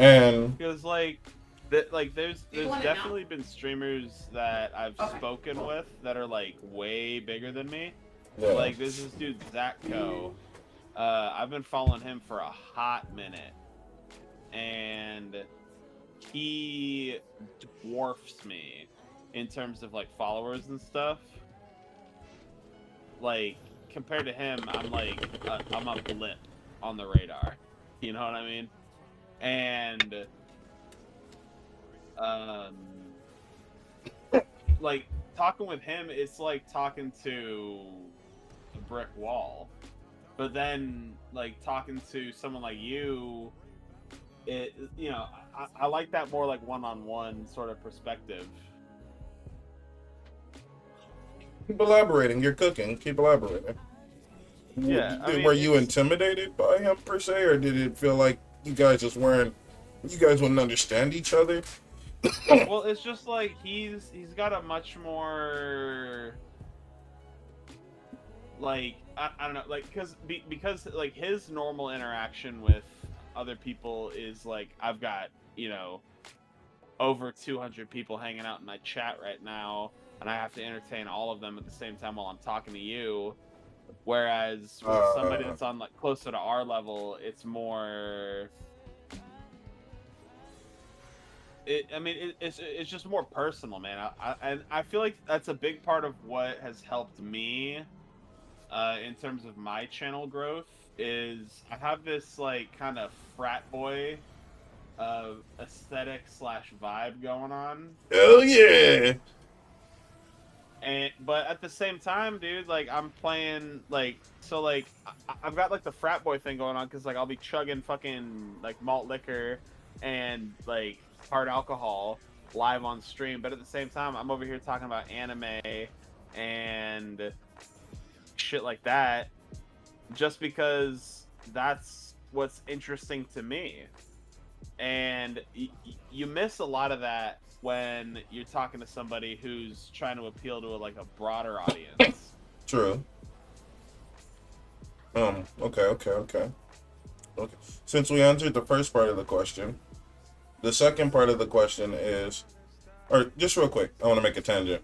And because there's definitely been streamers that I've spoken with that are like way bigger than me. yeah. Like there's this dude Zachco. I've been following him for a hot minute, and he dwarfs me in terms of like followers and stuff. Like compared to him, I'm like I'm a blip on the radar. You know what I mean? And like talking with him, it's like talking to a brick wall. But then like talking to someone like you, I like that more like one-on-one sort of perspective. Keep elaborating. You're cooking. Keep elaborating. Yeah. Were you intimidated by him per se, or did it feel like you guys wouldn't understand each other? Well, it's just like he's got a much more like I don't know, like because like his normal interaction with other people is like I've got over 200 people hanging out in my chat right now, and I have to entertain all of them at the same time while I'm talking to you. Whereas with somebody that's on like closer to our level, it's more. It's just more personal, man. I feel like that's a big part of what has helped me in terms of my channel growth is I have this like kind of frat boy aesthetic / vibe going on. Hell yeah! But at the same time, dude, like I'm playing like I've got like the frat boy thing going on because like I'll be chugging fucking like malt liquor and like hard alcohol live on stream, but at the same time I'm over here talking about anime and shit like that just because that's what's interesting to me. And you miss a lot of that when you're talking to somebody who's trying to appeal to a broader audience. True. Okay. Since we answered the first part of the question, the second part of the question is, or just real quick, I want to make a tangent.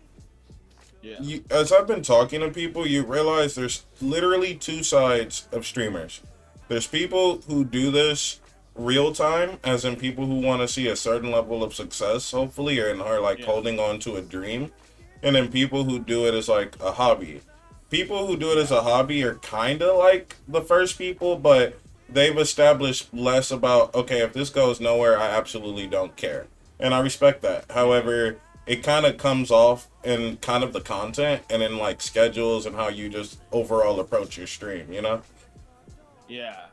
Yeah. As I've been talking to people, you realize there's literally two sides of streamers. There's people who do this real time, as in people who want to see a certain level of success, hopefully, and are like holding on to a dream. And then people who do it as like a hobby. People who do it as a hobby are kind of like the first people, but they've established less about, okay, if this goes nowhere, I absolutely don't care. And I respect that. However, it kind of comes off in kind of the content and in like schedules and how you just overall approach your stream, you know? Yeah.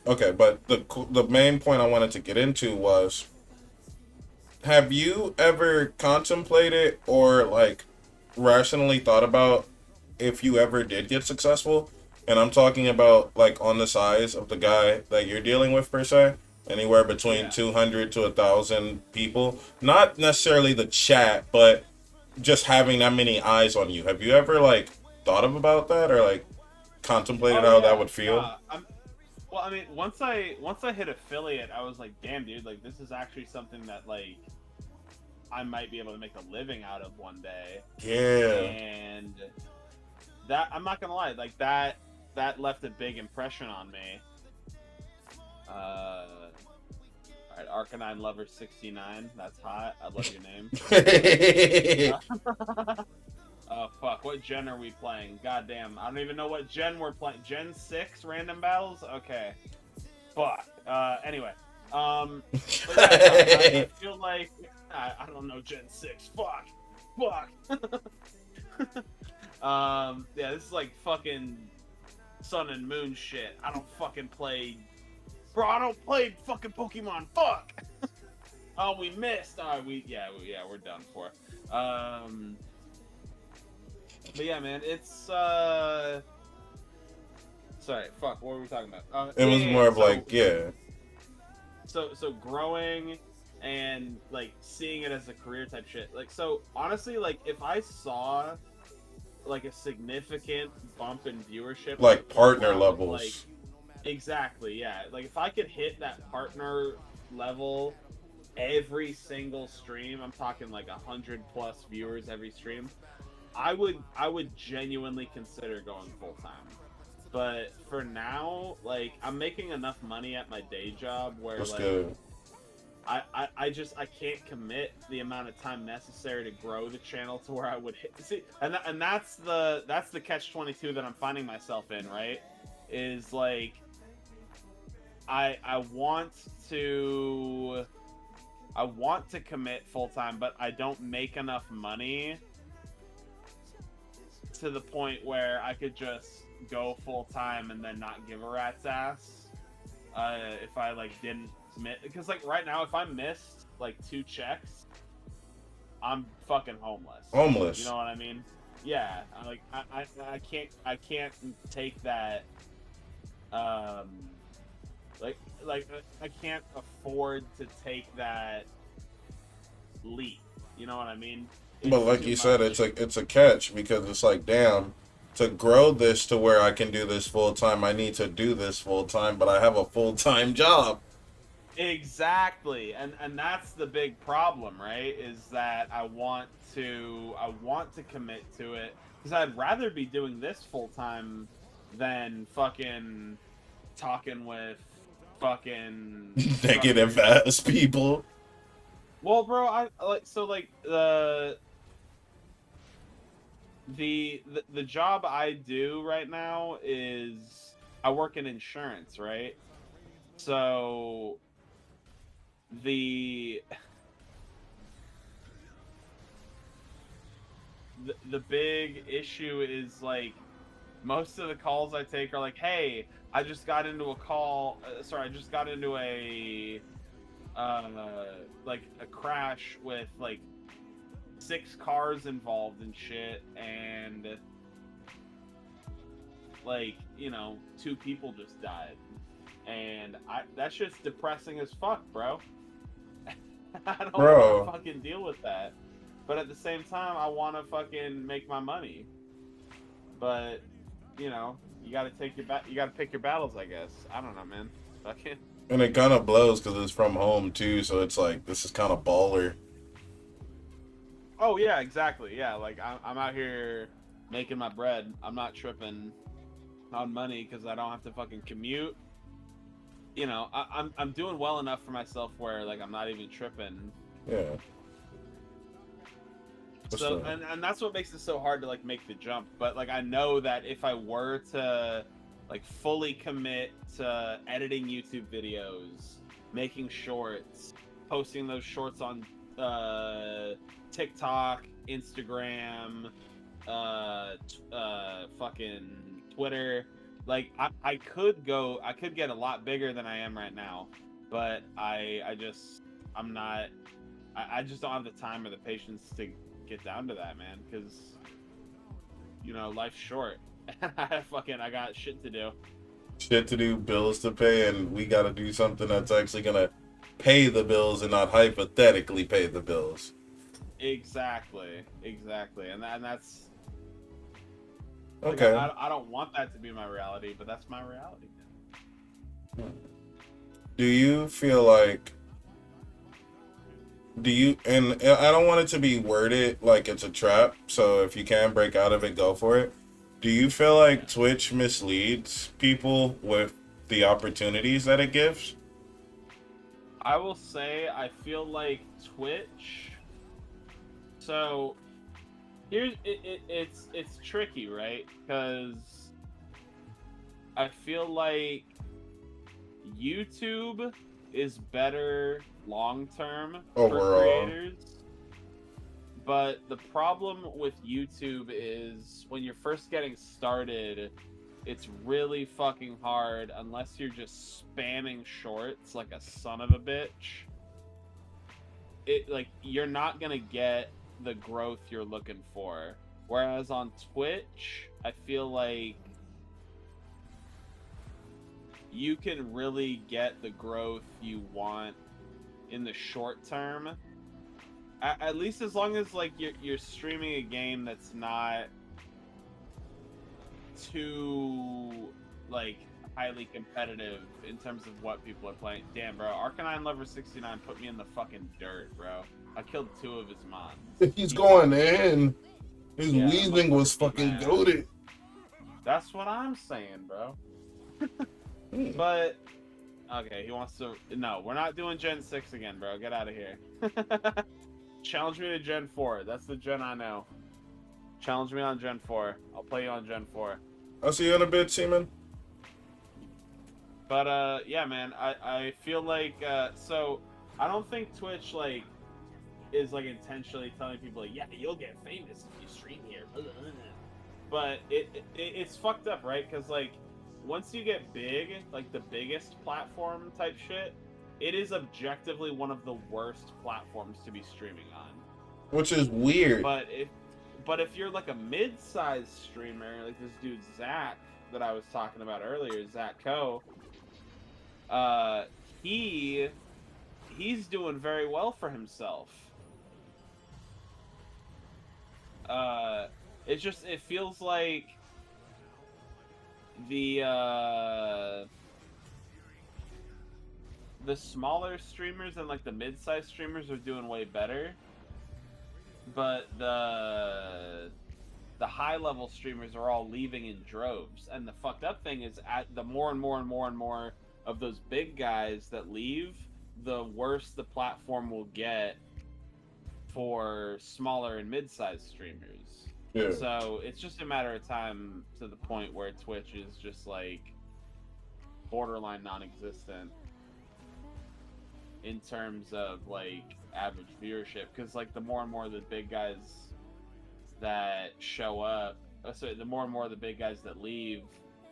Okay, but the main point I wanted to get into was, have you ever contemplated or like rationally thought about if you ever did get successful? And I'm talking about like on the size of the guy that you're dealing with per se, anywhere between 200 to 1,000 people. Not necessarily the chat, but just having that many eyes on you. Have you ever like thought about that or like contemplated how that would feel? Well, I mean, once I hit affiliate, I was like, damn, dude, like this is actually something that like I might be able to make a living out of one day. Yeah. And that, I'm not gonna lie, like that left a big impression on me. Alright, Arcanine Lover 69, that's hot. I love your name. Oh fuck, what gen are we playing? Goddamn, I don't even know what gen we're playing. Gen 6 random battles? Okay. Fuck. Anyway. But yeah, I feel like I don't know Gen 6. Fuck. Yeah, this is like fucking Sun and Moon shit. I don't fucking play. Bro, I don't play fucking Pokemon. Fuck. Oh, we missed. Alright, we're done for. But yeah, man, it's sorry, fuck, what were we talking about? It was more of like, So growing and like seeing it as a career type shit. Like, so honestly, like if I saw like a significant bump in viewership, like partner levels. Like, Exactly, yeah. Like if I could hit that partner level every single stream, I'm talking like 100+ viewers every stream, I would genuinely consider going full time. But for now, like I'm making enough money at my day job where That's like good. I can't commit the amount of time necessary to grow the channel to where I would hit. See, and that's the catch-22 that I'm finding myself in, right? Is like I want to commit full time, but I don't make enough money to the point where I could just go full time and then not give a rat's ass if I like didn't miss. Because like right now, if I missed like 2 checks, I'm fucking homeless. Homeless. You know what I mean? Yeah. I can't take that. Like I can't afford to take that leap. You know what I mean? But like you said, it's a catch, because it's like, damn, to grow this to where I can do this full time, I need to do this full time, but I have a full time job. Exactly, and that's the big problem, right? Is that I want to commit to it because I'd rather be doing this full time than fucking talking with fucking Negative ass people. Well, bro, I like so like the job I do right now is I work in insurance, right? So the big issue is like most of the calls I take are like, hey, I just got into a call. I just got into a like a crash with like 6 cars involved and shit, and like 2 people just died, and that's just depressing as fuck, bro. I don't want to fucking deal with that, but at the same time, I want to fucking make my money. But you gotta pick your battles, I guess. I don't know, man. Fucking. And it kind of blows because it's from home too, so it's like, this is kind of baller. Oh yeah, exactly. Yeah, like I'm out here making my bread. I'm not tripping on money because I don't have to fucking commute. I'm doing well enough for myself where like I'm not even tripping. Yeah. So and that's what makes it so hard to like make the jump. But like I know that if I were to like fully commit to editing YouTube videos, making shorts, posting those shorts on TikTok, Instagram, fucking Twitter. Like I could get a lot bigger than I am right now, but I just don't have the time or the patience to get down to that, man, because life's short. I got shit to do. Shit to do, bills to pay, and we gotta do something that's actually gonna pay the bills and not hypothetically pay the bills. Exactly, and that's okay. Like, I don't want that to be my reality, but that's my reality. Do you feel like? And I don't want it to be worded like it's a trap, so if you can break out of it, go for it. Do you feel like Twitch misleads people with the opportunities that it gives? I will say I feel like Twitch. So it's tricky, right? Because I feel like YouTube is better long term for creators. But the problem with YouTube is when you're first getting started, it's really fucking hard unless you're just spamming shorts like a son of a bitch. You're not gonna get the growth you're looking for. Whereas on Twitch, I feel like you can really get the growth you want in the short term. At least as long as like you're streaming a game that's not too like highly competitive in terms of what people are playing. Damn, bro, Arcanine Lover 69 put me in the fucking dirt, bro. I killed 2 of his mons. He's going in. His Yeah, weaving was motherfucker's fucking mad. goated. That's what I'm saying, bro. But okay, he wants to. No, we're not doing Gen 6 again, bro. Get out of here. Challenge me to Gen 4. That's the Gen I know. Challenge me on Gen 4. I'll play you on Gen 4. I'll see you in a bit, Seaman. But yeah, man, I feel like so I don't think Twitch like is like intentionally telling people like, yeah, you'll get famous if you stream here. But it's fucked up, right? Because like once you get big, like the biggest platform type shit, it is objectively one of the worst platforms to be streaming on. Which is weird. But if you're like a mid-sized streamer, like this dude Zach that I was talking about earlier, Zach Co. He's doing very well for himself. It feels like the smaller streamers and like the mid-sized streamers are doing way better, but the high-level streamers are all leaving in droves. And the fucked up thing is, at the more and more of those big guys that leave, the worse the platform will get for smaller and mid-sized streamers. Yeah. So it's just a matter of time to the point where Twitch is just like borderline non-existent in terms of like average viewership, because like the more and more of the big guys that show up, the more and more of the big guys that leave,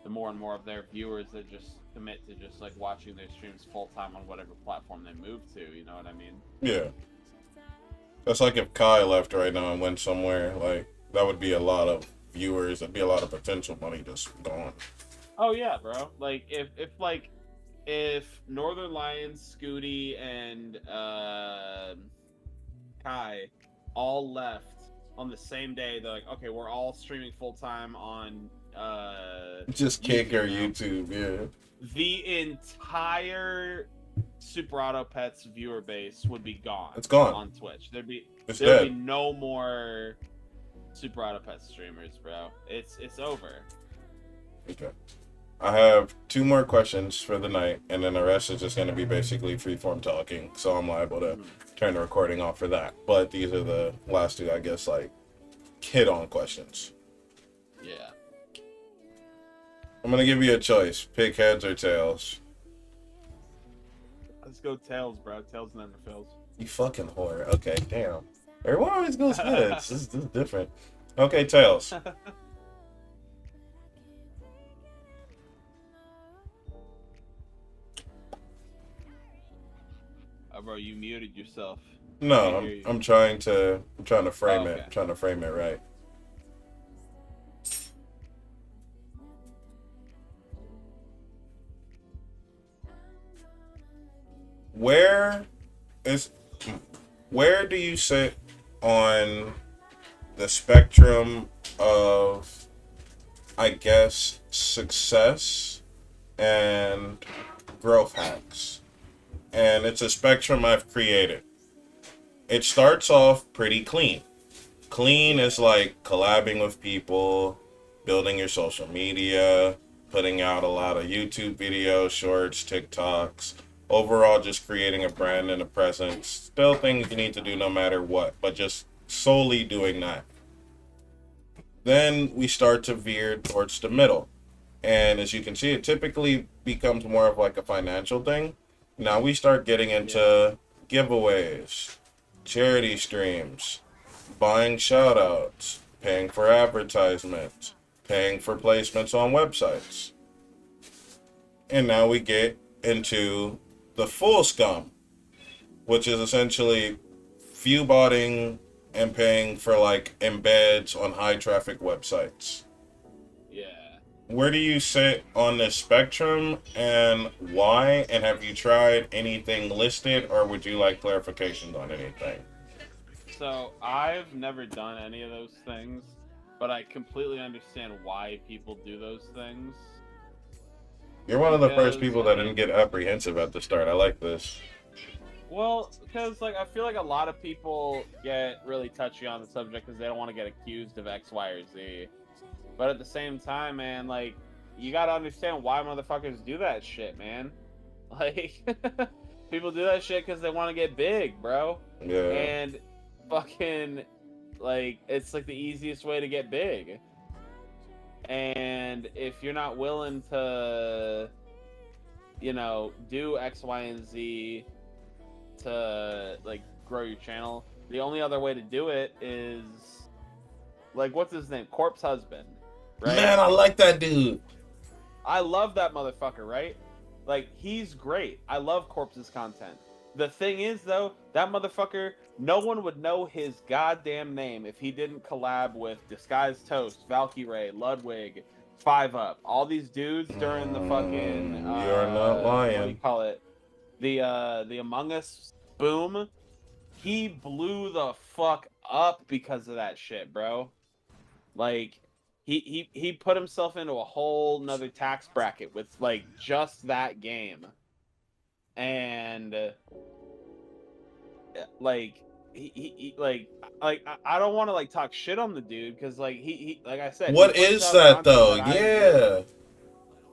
the more and more of their viewers that just commit to just like watching their streams full time on whatever platform they move to. You know what I mean? Yeah. That's like if Kai left right now and went somewhere, like that would be a lot of viewers, that'd be a lot of potential money just gone. Oh yeah, bro. Like if Northern Lions, Scooty, and Kai all left on the same day, they're like, okay, we're all streaming full time on just kick YouTube our now. YouTube, yeah. The entire Super Auto Pets viewer base would be gone. It's gone on Twitch. There'd be dead. no more Super Auto Pets streamers, bro. It's over. Okay. I have 2 more questions for the night, and then the rest is just going to be basically freeform talking, so I'm liable to turn the recording off for that. But these are the last 2, I guess, like, kid-on questions. Yeah. I'm going to give you a choice. Pick heads or tails. Let's go tails, bro. Tails never fails. You fucking whore. Okay, damn. Everyone always goes heads. This is different. Okay, tails. Bro, you muted yourself. No, I'm trying to frame okay. it. I'm trying to frame it right. Where do you sit on the spectrum of, I guess, success and growth hacks? And it's a spectrum I've created. It starts off pretty clean. Clean is like collabing with people, building your social media, putting out a lot of YouTube videos, shorts, TikToks, overall just creating a brand and a presence. Still things you need to do no matter what, but just solely doing that. Then we start to veer towards the middle. And as you can see, it typically becomes more of like a financial thing. Now we start getting into giveaways, charity streams, buying shoutouts, paying for advertisements, paying for placements on websites. And now we get into the full scum, which is essentially few botting and paying for like embeds on high traffic websites. Yeah. Where do you sit on this spectrum and why? And have you tried anything listed, or would you like clarifications on anything? So I've never done any of those things, but I completely understand why people do those things. You're one of the first Because, people that didn't get apprehensive at the start. I like this. well, because like I feel like a lot of people get really touchy on the subject because they don't want to get accused of X, Y, or Z. But at the same time, man, like you gotta understand why motherfuckers do that shit, man. Like people do that shit because they want to get big, bro. Yeah. And fucking like it's like the easiest way to get big. And if you're not willing to, you know, do X, Y, and Z to like grow your channel, the only other way to do it is like what's his name? Corpse Husband. Right? Man, I like that dude. I love that motherfucker, right? Like he's great. I love Corpse's content. The thing is though, that motherfucker, no one would know his goddamn name if he didn't collab with Disguised Toast, Valkyrie, Ludwig, 5UP, all these dudes during the fucking You're not lying. what do you call it? The Among Us boom. He blew the fuck up because of that shit, bro. Like he put himself into a whole nother tax bracket with like just that game. And like he like I don't want to like talk shit on the dude because like he like I said, What is that though? Yeah.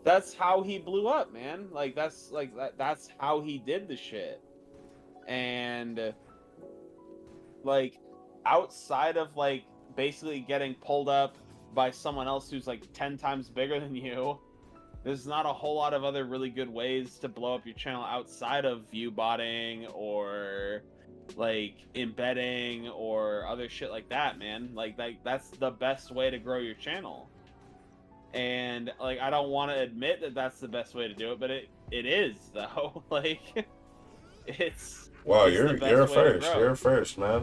That's how he blew up, man. Like that's how he did the shit. And like outside of like basically getting pulled up by someone else who's like 10 times bigger than you, there's not a whole lot of other really good ways to blow up your channel outside of view botting or like embedding or other shit like that, man. Like that's the best way to grow your channel. And like I don't want to admit that that's the best way to do it, but it is though. Like it's Wow, it's you're the best a way to first. grow. You're a first, man.